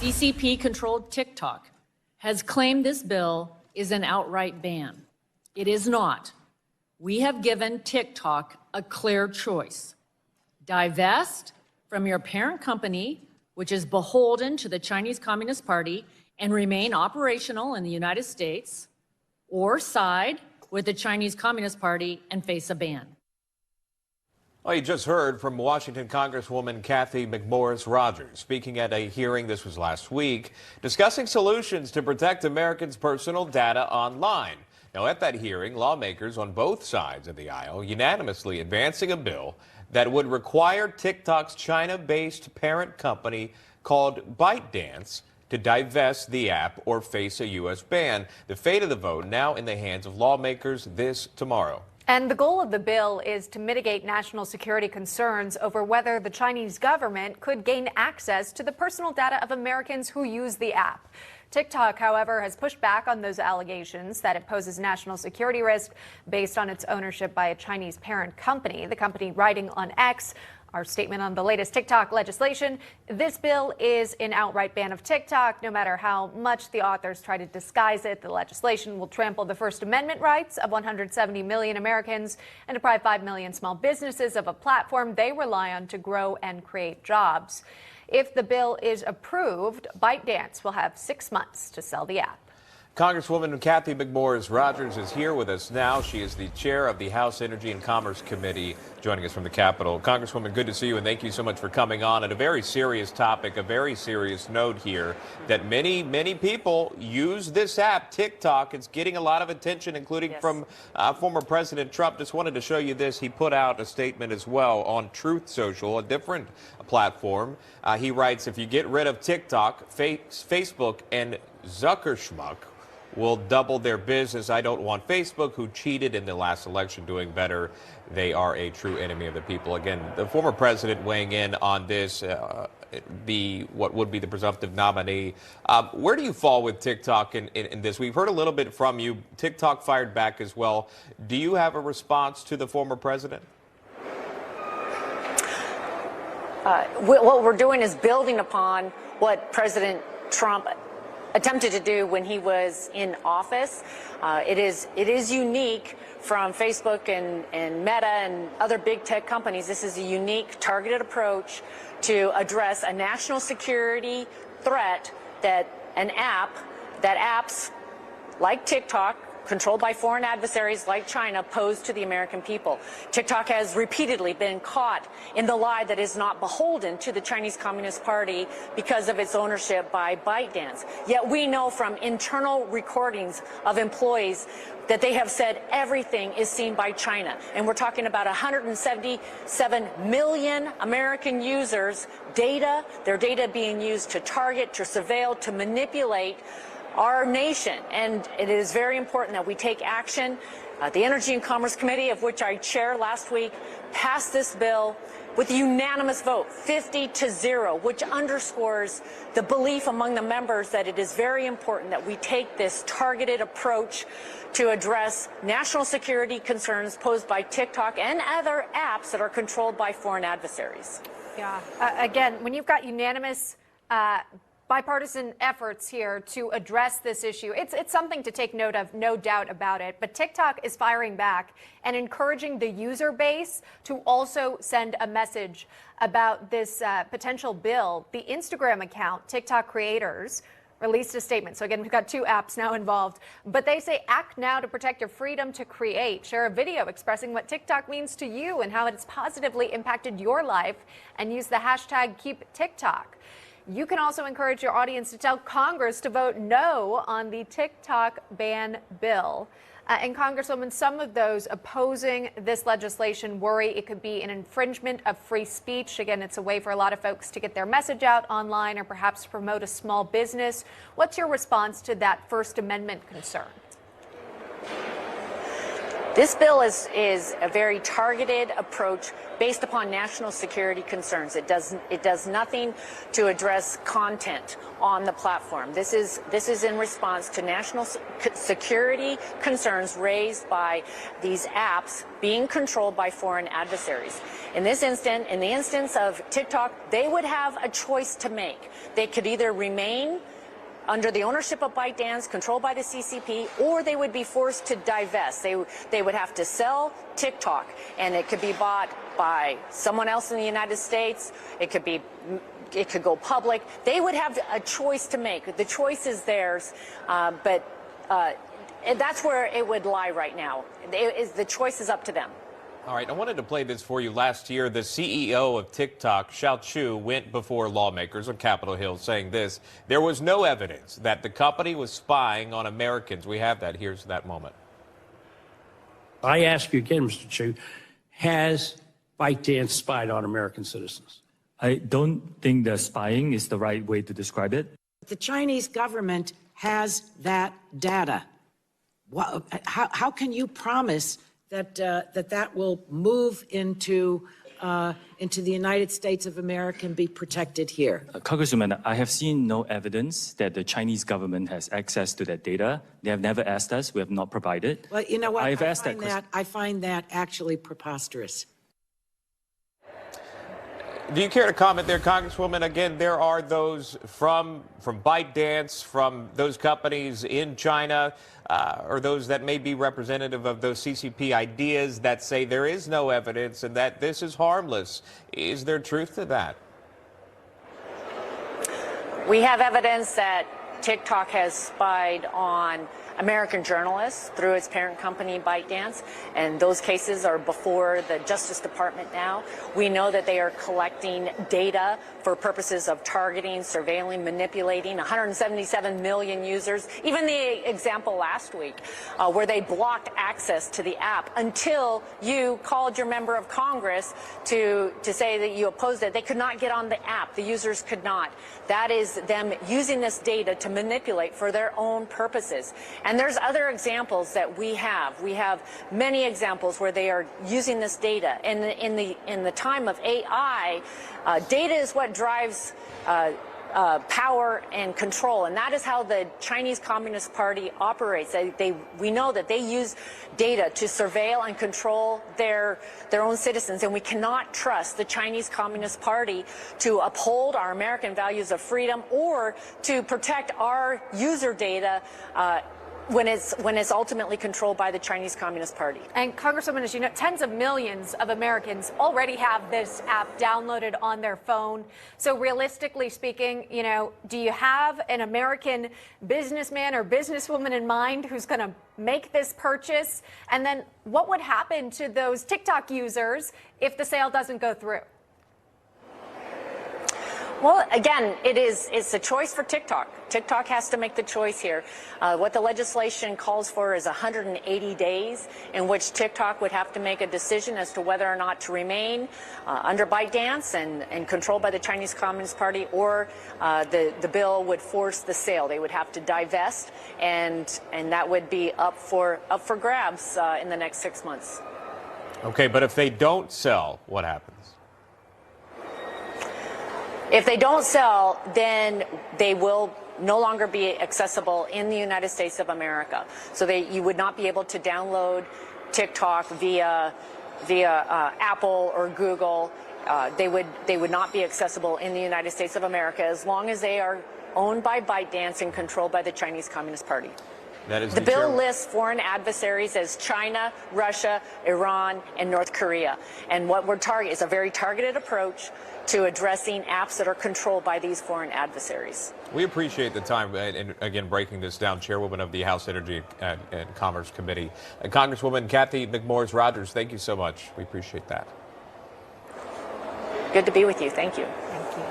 CCP-controlled TikTok has claimed this bill is an outright ban. It is not. We have given TikTok a clear choice. Divest from your parent company, which is beholden to the Chinese Communist Party, and remain operational in the United States, or side with the Chinese Communist Party and face a ban. Well, you just heard from Washington Congresswoman Cathy McMorris Rodgers speaking at a hearing, this was last week, discussing solutions to protect Americans' personal data online. Now, at that hearing, lawmakers on both sides of the aisle unanimously advancing a bill that would require TikTok's China-based parent company called ByteDance to divest the app or face a U.S. ban. The fate of the vote now in the hands of lawmakers this tomorrow. And the goal of the bill is to mitigate national security concerns over whether the Chinese government could gain access to the personal data of Americans who use the app. TikTok, however, has pushed back on those allegations that it poses national security risk based on its ownership by a Chinese parent company. The company writing on X, our statement on the latest TikTok legislation: this bill is an outright ban of TikTok. No matter how much the authors try to disguise it, the legislation will trample the First Amendment rights of 170 million Americans and deprive 5 million small businesses of a platform they rely on to grow and create jobs. If the bill is approved, ByteDance will have 6 months to sell the app. Congresswoman Cathy McMorris Rodgers is here with us now. She is the chair of the House Energy and Commerce Committee, joining us from the Capitol. Congresswoman, good to see you, and thank you so much for coming on. And a very serious topic, a very serious note here, that many people use this app, TikTok. It's getting a lot of attention, including from former President Trump. Just wanted to show you this. He put out a statement as well on Truth Social, a different platform. He writes, if you get rid of TikTok, Facebook and Zuckerschmuck will double their business. I don't want Facebook, who cheated in the last election, doing better. They are a true enemy of the people. Again, the former president weighing in on this, what would be the presumptive nominee. Where do you fall with TikTok in this? We've heard a little bit from you. TikTok fired back as well. Do you have a response to the former president? What we're doing is building upon what President Trump attempted to do when he was in office. It is unique from Facebook and Meta and other big tech companies. This is a unique, targeted approach to address a national security threat that apps like TikTok, controlled by foreign adversaries like China, pose to the American people. TikTok has repeatedly been caught in the lie that is not beholden to the Chinese Communist Party because of its ownership by ByteDance. Yet we know from internal recordings of employees that they have said everything is seen by China. And we're talking about 177 million American users' data, their data being used to target, to surveil, to manipulate our nation. And it is very important that we take action. The Energy and Commerce Committee, of which I chair last week, passed this bill with a unanimous vote, 50-0, which underscores the belief among the members that it is very important that we take this targeted approach to address national security concerns posed by TikTok and other apps that are controlled by foreign adversaries. Yeah. Again, when you've got unanimous bipartisan efforts here to address this issue, it's something to take note of, no doubt about it. But TikTok is firing back and encouraging the user base to also send a message about this potential bill. The Instagram account, TikTok Creators, released a statement. So again, we've got 2 apps now involved, but they say, act now to protect your freedom to create. Share a video expressing what TikTok means to you and how it's positively impacted your life, and use the hashtag #KeepTikTok. You can also encourage your audience to tell Congress to vote no on the TikTok ban bill. And Congresswoman, some of those opposing this legislation worry it could be an infringement of free speech. Again, it's a way for a lot of folks to get their message out online or perhaps promote a small business. What's your response to that First Amendment concern? This bill is a very targeted approach based upon national security concerns. It does nothing to address content on the platform. This is in response to national security concerns raised by these apps being controlled by foreign adversaries. In the instance of TikTok, they would have a choice to make. They could either remain under the ownership of ByteDance, controlled by the CCP, or they would be forced to divest. They would have to sell TikTok, and it could be bought by someone else in the United States. It could go public. They would have a choice to make. The choice is theirs, but that's where it would lie right now. The choice is up to them. All right, I wanted to play this for you. Last year, the CEO of TikTok, Xiao Chu, went before lawmakers on Capitol Hill saying this: there was no evidence that the company was spying on Americans. We have that. Here's that moment. I ask you again, Mr. Chu, has ByteDance spied on American citizens? I don't think that spying is the right way to describe it. The Chinese government has that data. How can you promise that that will move into the United States of America and be protected here? Congresswoman, I have seen no evidence that the Chinese government has access to that data. They have never asked us. We have not provided. Well, you know what? I find that actually preposterous. Do you care to comment there, Congresswoman? Again, there are those from ByteDance, from those companies in China, or those that may be representative of those CCP ideas that say there is no evidence and that this is harmless. Is there truth to that? We have evidence that TikTok has spied on American journalists through its parent company, ByteDance, and those cases are before the Justice Department now. We know that they are collecting data for purposes of targeting, surveilling, manipulating 177 million users. Even the example last week where they blocked access to the app until you called your member of Congress to say that you opposed it. They could not get on the app. The users could not. That is them using this data to manipulate for their own purposes. And there's other examples that we have. We have many examples where they are using this data. And in the time of AI, data is what drives power and control, and that is how the Chinese Communist Party operates. We know that they use data to surveil and control their own citizens, and we cannot trust the Chinese Communist Party to uphold our American values of freedom or to protect our user data when it's ultimately controlled by the Chinese Communist Party. And Congresswoman, as you know, tens of millions of Americans already have this app downloaded on their phone. So realistically speaking, you know, do you have an American businessman or businesswoman in mind who's going to make this purchase? And then what would happen to those TikTok users if the sale doesn't go through? Well, again, it's a choice for TikTok. TikTok has to make the choice here. What the legislation calls for is 180 days in which TikTok would have to make a decision as to whether or not to remain under ByteDance and controlled by the Chinese Communist Party, or the bill would force the sale. They would have to divest, and that would be up for grabs in the next 6 months. Okay, but if they don't sell, what happens? If they don't sell, then they will no longer be accessible in the United States of America. So you would not be able to download TikTok via Apple or Google. They would not be accessible in the United States of America as long as they are owned by ByteDance and controlled by the Chinese Communist Party. That is the bill lists foreign adversaries as China, Russia, Iran, and North Korea. And what we're targeting is a very targeted approach to addressing apps that are controlled by these foreign adversaries. We appreciate the time, and again, breaking this down, Chairwoman of the House Energy and Commerce Committee. Congresswoman Cathy McMorris Rodgers, thank you so much. We appreciate that. Good to be with you. Thank you. Thank you.